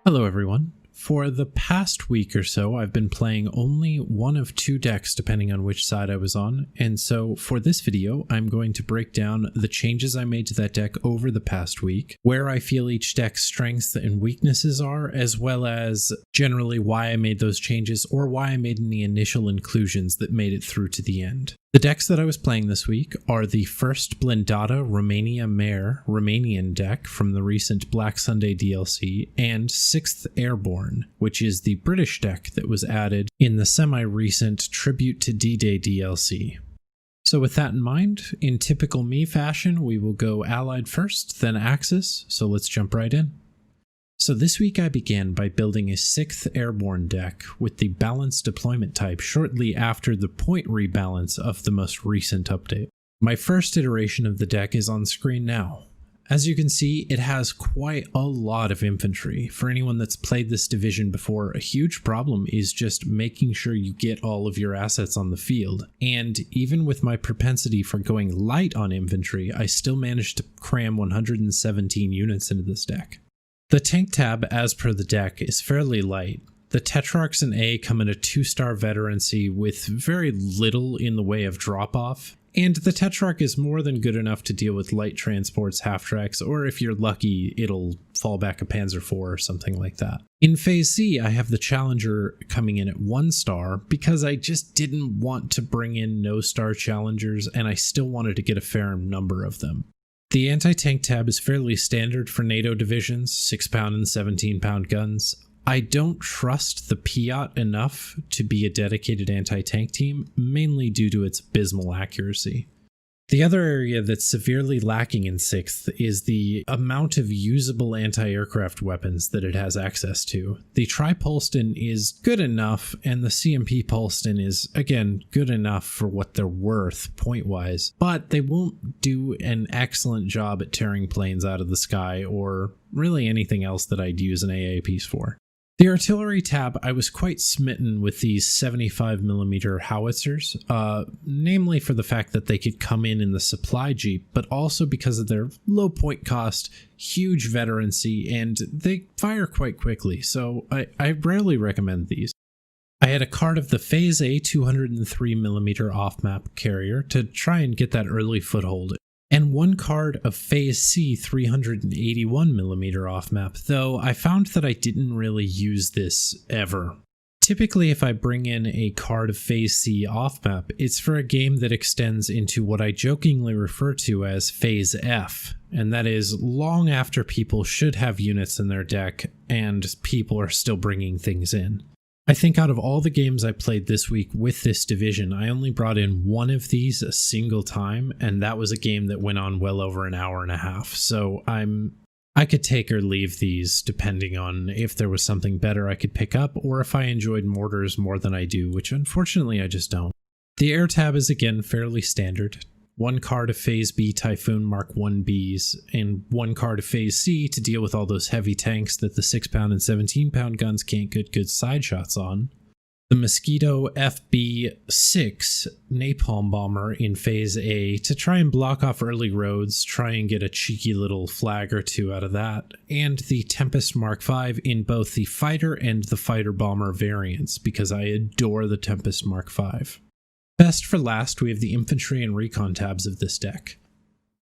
Hello everyone. For the past week or so, I've been playing only one of two decks depending on which side I was on, and so for this video, I'm going to break down the changes I made to that deck over the past week, where I feel each deck's strengths and weaknesses are, as well as generally why I made those changes or why I made any initial inclusions that made it through to the end. The decks that I was playing this week are the first Blindata Romania Mare Romanian deck from the recent Black Sunday DLC, and 6th Airborne, which is the British deck that was added in the semi-recent Tribute to D-Day DLC. So with that in mind, in typical me fashion, we will go Allied first, then Axis, so let's jump right in. So this week I began by building a 6th Airborne deck with the balanced deployment type shortly after the point rebalance of the most recent update. My first iteration of the deck is on screen now. As you can see, it has quite a lot of infantry. For anyone that's played this division before, a huge problem is just making sure you get all of your assets on the field. And even with my propensity for going light on infantry, I still managed to cram 117 units into this deck. The tank tab, as per the deck, is fairly light. The Tetrarchs in A come in a 2-star veterancy with very little in the way of drop-off, and the Tetrarch is more than good enough to deal with light transports, half-tracks, or if you're lucky, it'll fall back a Panzer IV or something like that. In Phase C, I have the Challenger coming in at 1 star because I just didn't want to bring in no-star Challengers, and I still wanted to get a fair number of them. The anti-tank tab is fairly standard for NATO divisions, 6-pound and 17-pound guns. I don't trust the Piat enough to be a dedicated anti-tank team, mainly due to its abysmal accuracy. The other area that's severely lacking in 6th is the amount of usable anti-aircraft weapons that it has access to. The Tri-Polston is good enough, and the CMP Polston is, again, good enough for what they're worth point-wise, but they won't do an excellent job at tearing planes out of the sky or really anything else that I'd use an AA piece for. The artillery tab, I was quite smitten with these 75mm howitzers, namely for the fact that they could come in the supply jeep, but also because of their low point cost, huge veterancy, and they fire quite quickly, so I rarely recommend these. I had a card of the Phase A 203mm off-map carrier to try and get that early foothold, and one card of Phase C 381mm off-map, though I found that I didn't really use this ever. Typically, if I bring in a card of Phase C off-map, it's for a game that extends into what I jokingly refer to as Phase F, and that is long after people should have units in their deck and people are still bringing things in. I think out of all the games I played this week with this division, I only brought in one of these a single time, and that was a game that went on well over an hour and a half, so I could take or leave these depending on if there was something better I could pick up, or if I enjoyed mortars more than I do, which unfortunately I just don't. The air tab is again fairly standard. One card of Phase B Typhoon Mark 1Bs, and one card of Phase C to deal with all those heavy tanks that the 6-pound and 17-pound guns can't get good side shots on. The Mosquito FB6 Napalm Bomber in Phase A to try and block off early roads, try and get a cheeky little flag or two out of that, and the Tempest Mark V in both the Fighter and the Fighter Bomber variants, because I adore the Tempest Mark V. Best for last, we have the infantry and recon tabs of this deck.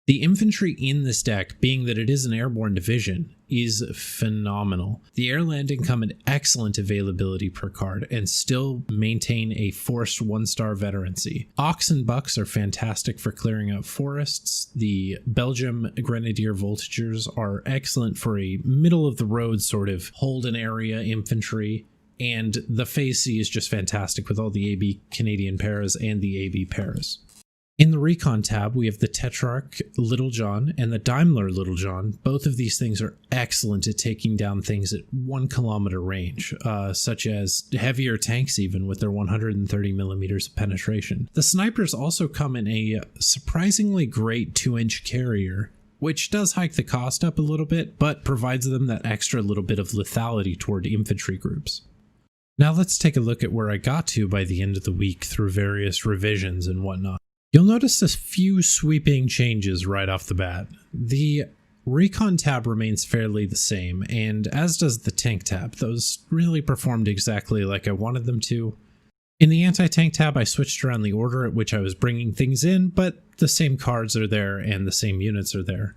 The infantry in this deck, being that it is an airborne division, is phenomenal. The air landing come at excellent availability per card and still maintain a forced 1-star veterancy. Ox and Bucks are fantastic for clearing out forests. The Belgium Grenadier Voltigeurs are excellent for a middle-of-the-road sort of hold an area infantry. And the Phase C is just fantastic with all the AB Canadian paras and the AB paras. In the Recon tab, we have the Tetrarch Little John and the Daimler Little John. Both of these things are excellent at taking down things at 1 kilometer range, such as heavier tanks even with their 130mm of penetration. The snipers also come in a surprisingly great 2-inch carrier, which does hike the cost up a little bit, but provides them that extra little bit of lethality toward infantry groups. Now let's take a look at where I got to by the end of the week through various revisions and whatnot. You'll notice a few sweeping changes right off the bat. The Recon tab remains fairly the same, and as does the tank tab. Those really performed exactly like I wanted them to. In the anti-tank tab, I switched around the order at which I was bringing things in, but the same cards are there and the same units are there.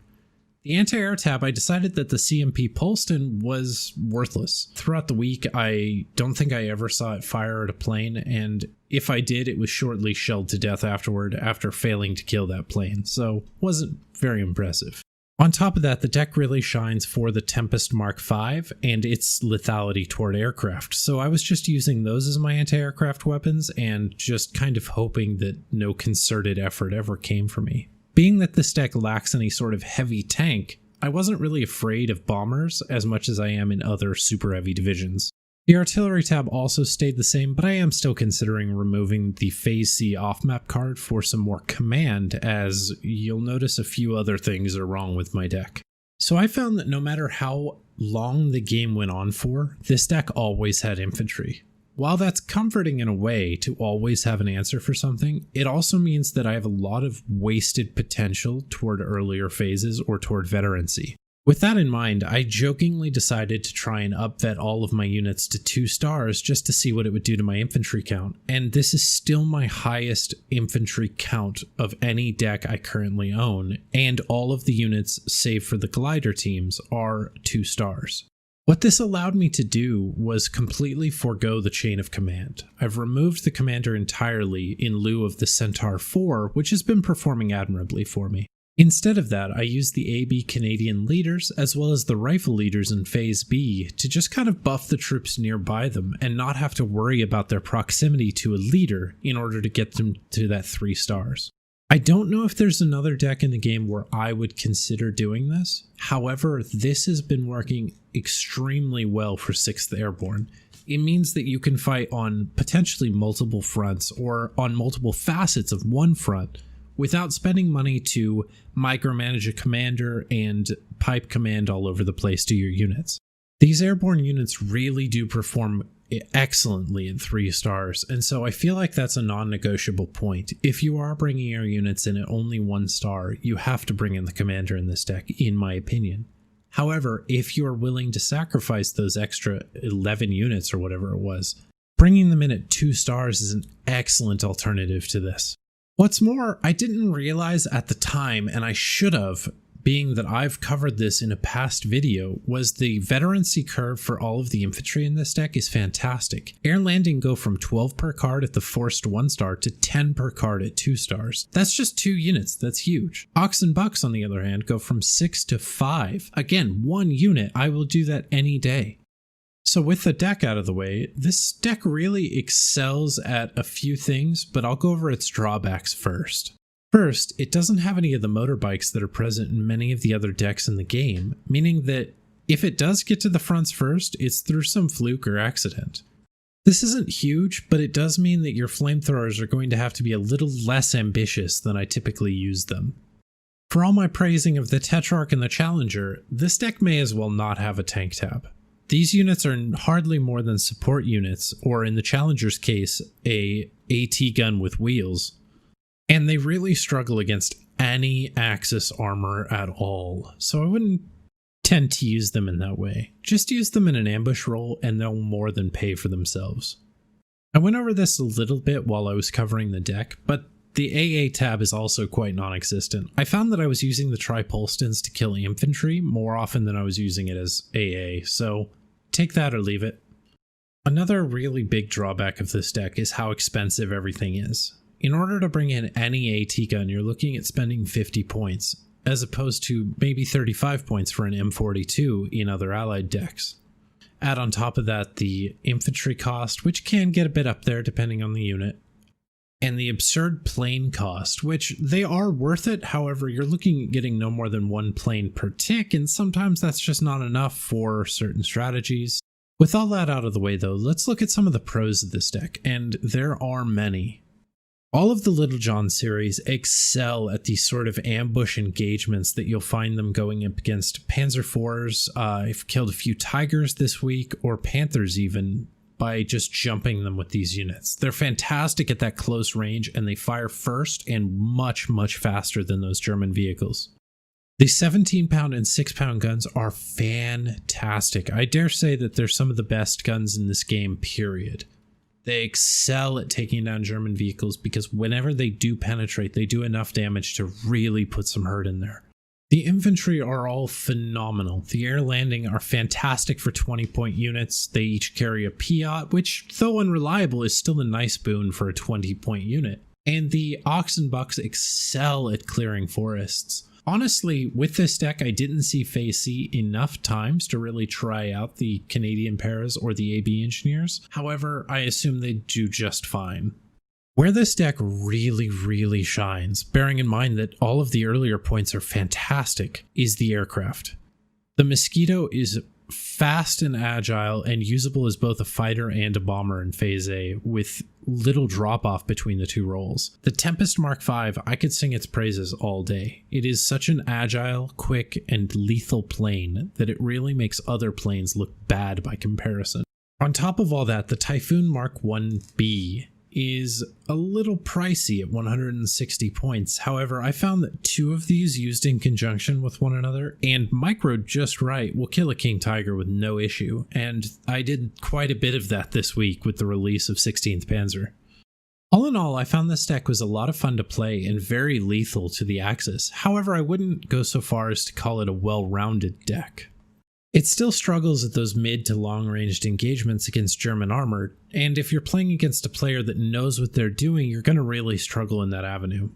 The anti-air tab, I decided that the CMP Polston was worthless. Throughout the week, I don't think I ever saw it fire at a plane, and if I did, it was shortly shelled to death afterward after failing to kill that plane, so wasn't very impressive. On top of that, the deck really shines for the Tempest Mark V and its lethality toward aircraft, so I was just using those as my anti-aircraft weapons and just kind of hoping that no concerted effort ever came from me. Being that this deck lacks any sort of heavy tank, I wasn't really afraid of bombers as much as I am in other super heavy divisions. The artillery tab also stayed the same, but I am still considering removing the Phase C off-map card for some more command, as you'll notice a few other things are wrong with my deck. So I found that no matter how long the game went on for, this deck always had infantry. While that's comforting in a way to always have an answer for something, it also means that I have a lot of wasted potential toward earlier phases or toward veterancy. With that in mind, I jokingly decided to try and upvet all of my units to 2 stars just to see what it would do to my infantry count, and this is still my highest infantry count of any deck I currently own, and all of the units, save for the glider teams, are 2 stars. What this allowed me to do was completely forego the chain of command. I've removed the commander entirely in lieu of the Centaur 4, which has been performing admirably for me. Instead of that, I used the AB Canadian leaders as well as the rifle leaders in Phase B to just kind of buff the troops nearby them and not have to worry about their proximity to a leader in order to get them to that 3 stars. I don't know if there's another deck in the game where I would consider doing this. However, this has been working extremely well for 6th Airborne. It means that you can fight on potentially multiple fronts or on multiple facets of one front without spending money to micromanage a commander and pipe command all over the place to your units. These airborne units really do perform excellently in 3 stars, and so I feel like that's a non-negotiable point. If you are bringing your units in at only 1 star, you have to bring in the commander in this deck, in my opinion. However, if you are willing to sacrifice those extra 11 units or whatever it was, bringing them in at 2 stars is an excellent alternative to this. What's more, I didn't realize at the time, and I should have, being that I've covered this in a past video, was the veterancy curve for all of the infantry in this deck is fantastic. Air and landing go from 12 per card at the forced 1 star to 10 per card at 2 stars. That's just 2 units, that's huge. Ox and Bucks, on the other hand, go from 6 to 5. Again, 1 unit, I will do that any day. So with the deck out of the way, this deck really excels at a few things, but I'll go over its drawbacks first. First, it doesn't have any of the motorbikes that are present in many of the other decks in the game, meaning that if it does get to the fronts first, it's through some fluke or accident. This isn't huge, but it does mean that your flamethrowers are going to have to be a little less ambitious than I typically use them. For all my praising of the Tetrarch and the Challenger, this deck may as well not have a tank tab. These units are hardly more than support units, or in the Challenger's case, a AT gun with wheels. And they really struggle against any Axis armor at all, so I wouldn't tend to use them in that way. Just use them in an ambush role and they'll more than pay for themselves. I went over this a little bit while I was covering the deck, but the AA tab is also quite non-existent. I found that I was using the Tripolstons to kill infantry more often than I was using it as AA, so take that or leave it. Another really big drawback of this deck is how expensive everything is. In order to bring in any AT gun, you're looking at spending 50 points, as opposed to maybe 35 points for an M42 in other allied decks. Add on top of that the infantry cost, which can get a bit up there depending on the unit, and the absurd plane cost, which they are worth it. However, you're looking at getting no more than 1 plane per tick, and sometimes that's just not enough for certain strategies. With all that out of the way though, let's look at some of the pros of this deck, and there are many. All of the Little John series excel at these sort of ambush engagements that you'll find them going up against Panzer IVs. I've killed a few Tigers this week, or Panthers even, by just jumping them with these units. They're fantastic at that close range, and they fire first and much, much faster than those German vehicles. The 17-pound and 6-pound guns are fantastic. I dare say that they're some of the best guns in this game, period. They excel at taking down German vehicles because whenever they do penetrate, they do enough damage to really put some hurt in there. The infantry are all phenomenal. The air landing are fantastic for 20-point units. They each carry a Piat, which, though unreliable, is still a nice boon for a 20-point unit. And the Oxen Bucks excel at clearing forests. Honestly, with this deck, I didn't see Phase C enough times to really try out the Canadian Paras or the AB Engineers. However, I assume they do just fine. Where this deck really shines, bearing in mind that all of the earlier points are fantastic, is the aircraft. The Mosquito is fast and agile and usable as both a fighter and a bomber in Phase A, with little drop-off between the two roles. The Tempest Mark V, I could sing its praises all day. It is such an agile, quick, and lethal plane that it really makes other planes look bad by comparison. On top of all that, the Typhoon Mark 1B is a little pricey at 160 points. However, I found that two of these used in conjunction with one another and microed just right will kill a King Tiger with no issue, and I did quite a bit of that this week with the release of 16th Panzer. All in all, I found this deck was a lot of fun to play and very lethal to the Axis. However, I wouldn't go so far as to call it a well-rounded deck. It still struggles at those mid to long-ranged engagements against German armor, and if you're playing against a player that knows what they're doing, you're going to really struggle in that avenue.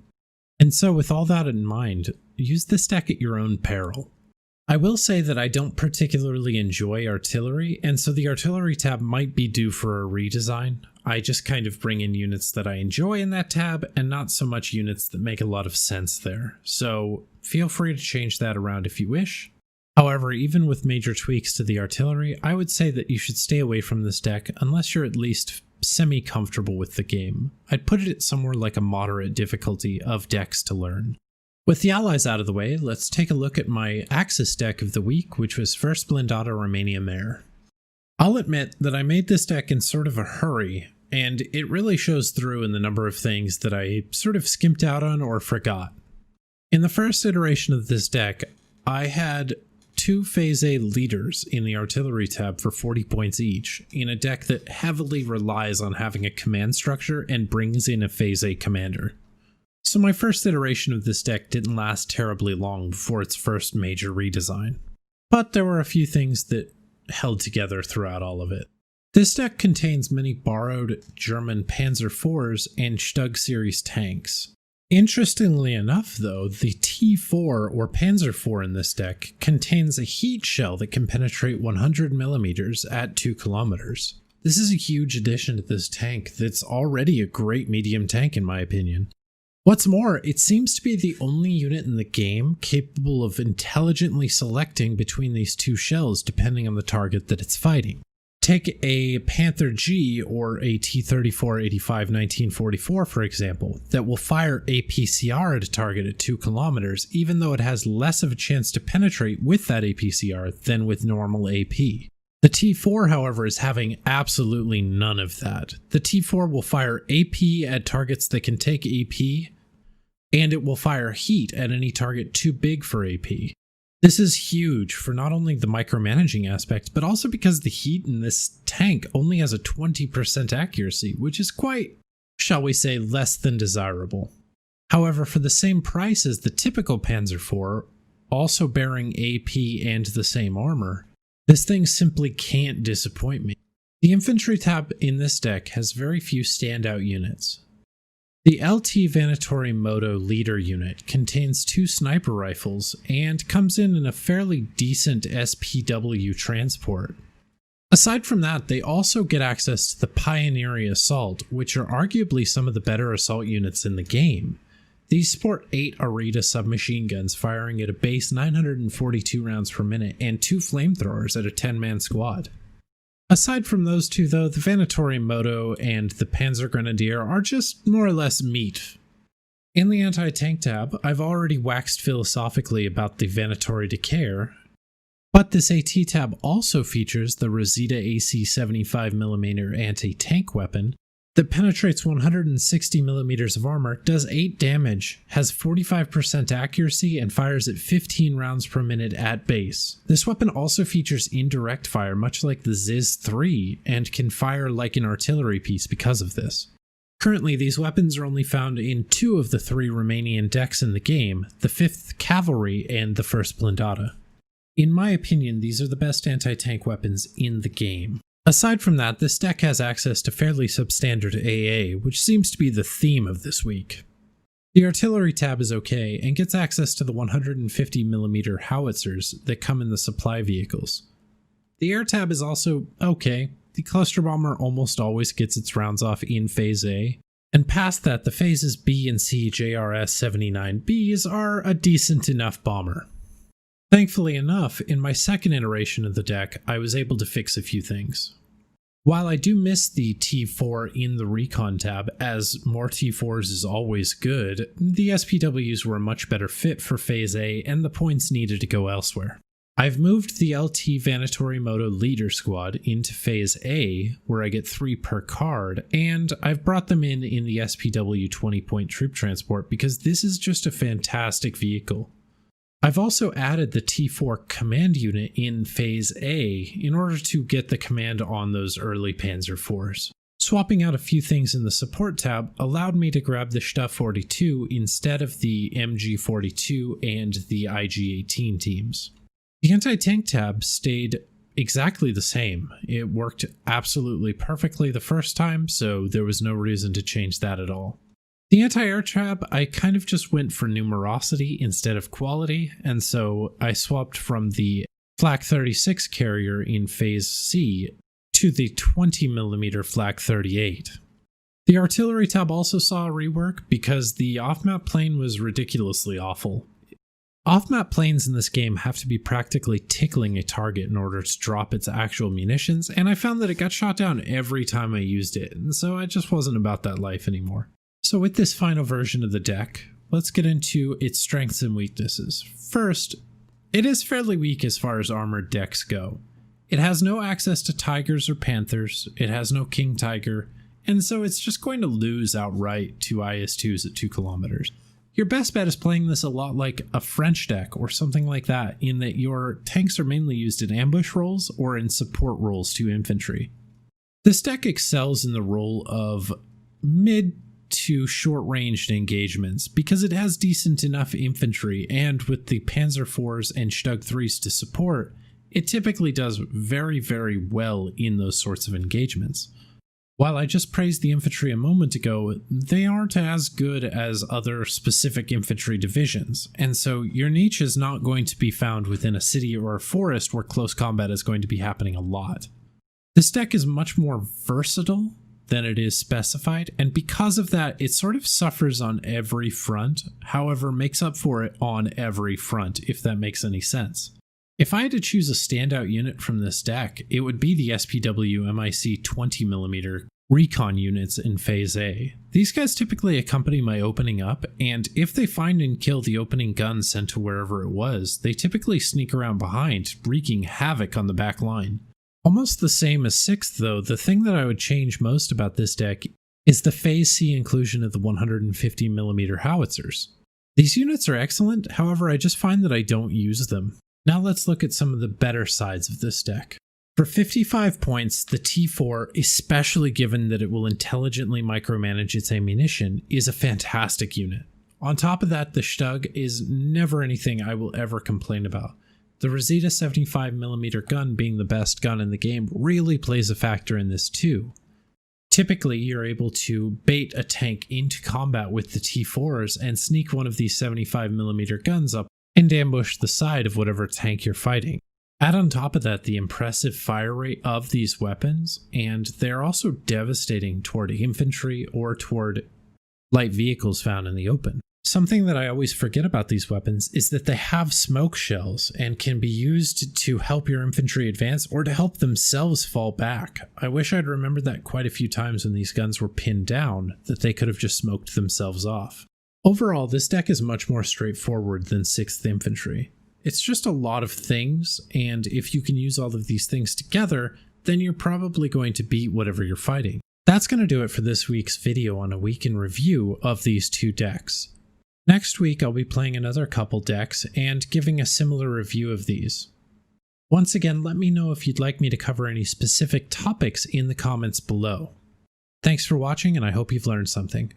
And so with all that in mind, use this deck at your own peril. I will say that I don't particularly enjoy artillery, and so the artillery tab might be due for a redesign. I just kind of bring in units that I enjoy in that tab, and not so much units that make a lot of sense there. So feel free to change that around if you wish. However, even with major tweaks to the artillery, I would say that you should stay away from this deck unless you're at least semi-comfortable with the game. I'd put it at somewhere like a moderate difficulty of decks to learn. With the allies out of the way, let's take a look at my Axis deck of the week, which was first Blindata Romania Mare. I'll admit that I made this deck in sort of a hurry, and it really shows through in the number of things that I sort of skimped out on or forgot. In the first iteration of this deck, I had two Phase A leaders in the artillery tab for 40 points each, in a deck that heavily relies on having a command structure and brings in a Phase A commander. So my first iteration of this deck didn't last terribly long before its first major redesign. But there were a few things that held together throughout all of it. This deck contains many borrowed German Panzer IVs and Stug series tanks. Interestingly enough, though, the T4 or Panzer IV in this deck contains a heat shell that can penetrate 100mm at 2 kilometers. This is a huge addition to this tank that's already a great medium tank in my opinion. What's more, it seems to be the only unit in the game capable of intelligently selecting between these two shells depending on the target that it's fighting. Take a Panther G or a T-34-85 1944 for example, that will fire APCR at a target at 2 kilometers even though it has less of a chance to penetrate with that APCR than with normal AP. The T4, however, is having absolutely none of that. The T4 will fire AP at targets that can take AP, and it will fire heat at any target too big for AP. This is huge for not only the micromanaging aspect, but also because the heat in this tank only has a 20% accuracy, which is quite, shall we say, less than desirable. However, for the same price as the typical Panzer IV, also bearing AP and the same armor, this thing simply can't disappoint me. The infantry tab in this deck has very few standout units. The LT Venatori Moto Leader unit contains 2 sniper rifles and comes in a fairly decent SPW transport. Aside from that, they also get access to the Pioneering Assault, which are arguably some of the better assault units in the game. These sport 8 Arita submachine guns firing at a base 942 rounds per minute and 2 flamethrowers at a 10-man squad. Aside from those two though, the Venatori Moto and the Panzer Grenadier are just more or less meat. In the anti-tank tab, I've already waxed philosophically about the Venatori Decatur, but this AT tab also features the Rosita AC 75mm anti-tank weapon that penetrates 160 millimeters of armor, does 8 damage, has 45% accuracy, and fires at 15 rounds per minute at base. This weapon also features indirect fire, much like the DCTsS 3, and can fire like an artillery piece because of this. Currently, these weapons are only found in 2 of the 3 Romanian decks in the game, the 5th Cavalry and the 1st Blindata. In my opinion, these are the best anti-tank weapons in the game. Aside from that, this deck has access to fairly substandard AA, which seems to be the theme of this week. The artillery tab is okay, and gets access to the 150mm howitzers that come in the supply vehicles. The air tab is also okay. The cluster bomber almost always gets its rounds off in Phase A, and past that, the Phases B and C JRS-79Bs are a decent enough bomber. Thankfully enough, in my second iteration of the deck, I was able to fix a few things. While I do miss the T4 in the Recon tab, as more T4s is always good, the SPWs were a much better fit for Phase A and the points needed to go elsewhere. I've moved the LT Vanatory Moto Leader Squad into Phase A, where I get 3 per card, and I've brought them in the SPW 20-point troop transport because this is just a fantastic vehicle. I've also added the T4 command unit in Phase A in order to get the command on those early Panzer IVs. Swapping out a few things in the support tab allowed me to grab the Stuff 42 instead of the MG 42 and the IG 18 teams. The anti-tank tab stayed exactly the same. It worked absolutely perfectly the first time, so there was no reason to change that at all. The anti-air tab, I kind of just went for numerosity instead of quality, and so I swapped from the Flak 36 carrier in Phase C to the 20mm Flak 38. The artillery tab also saw a rework because the off-map plane was ridiculously awful. Off-map planes in this game have to be practically tickling a target in order to drop its actual munitions, and I found that it got shot down every time I used it, and so I just wasn't about that life anymore. So with this final version of the deck, let's get into its strengths and weaknesses. First, it is fairly weak as far as armored decks go. It has no access to Tigers or Panthers, it has no King Tiger, and so it's just going to lose outright to IS-2s at 2 kilometers. Your best bet is playing this a lot like a French deck or something like that, in that your tanks are mainly used in ambush roles or in support roles to infantry. This deck excels in the role of mid to short-ranged engagements because it has decent enough infantry, and with the Panzer IVs and Stug 3s to support, it typically does very, very well in those sorts of engagements. While I just praised the infantry a moment ago, they aren't as good as other specific infantry divisions, and so your niche is not going to be found within a city or a forest where close combat is going to be happening a lot. This deck is much more versatile than it is specified, and because of that, it sort of suffers on every front, however makes up for it on every front, if that makes any sense. If I had to choose a standout unit from this deck, it would be the SPW MIC 20mm Recon units in Phase A. These guys typically accompany my opening up, and if they find and kill the opening gun sent to wherever it was, they typically sneak around behind, wreaking havoc on the back line. Almost the same as 6th though, the thing that I would change most about this deck is the Phase C inclusion of the 150mm howitzers. These units are excellent, however I just find that I don't use them. Now let's look at some of the better sides of this deck. For 55 points, the T4, especially given that it will intelligently micromanage its ammunition, is a fantastic unit. On top of that, the Stug is never anything I will ever complain about. The Rosita 75mm gun being the best gun in the game really plays a factor in this too. Typically, you're able to bait a tank into combat with the T4s and sneak one of these 75mm guns up and ambush the side of whatever tank you're fighting. Add on top of that the impressive fire rate of these weapons, and they're also devastating toward infantry or toward light vehicles found in the open. Something that I always forget about these weapons is that they have smoke shells and can be used to help your infantry advance or to help themselves fall back. I wish I'd remembered that quite a few times when these guns were pinned down, that they could have just smoked themselves off. Overall, this deck is much more straightforward than 6th Infantry. It's just a lot of things, and if you can use all of these things together, then you're probably going to beat whatever you're fighting. That's going to do it for this week's video on a week in review of these two decks. Next week I'll be playing another couple decks and giving a similar review of these. Once again, let me know if you'd like me to cover any specific topics in the comments below. Thanks for watching, and I hope you've learned something.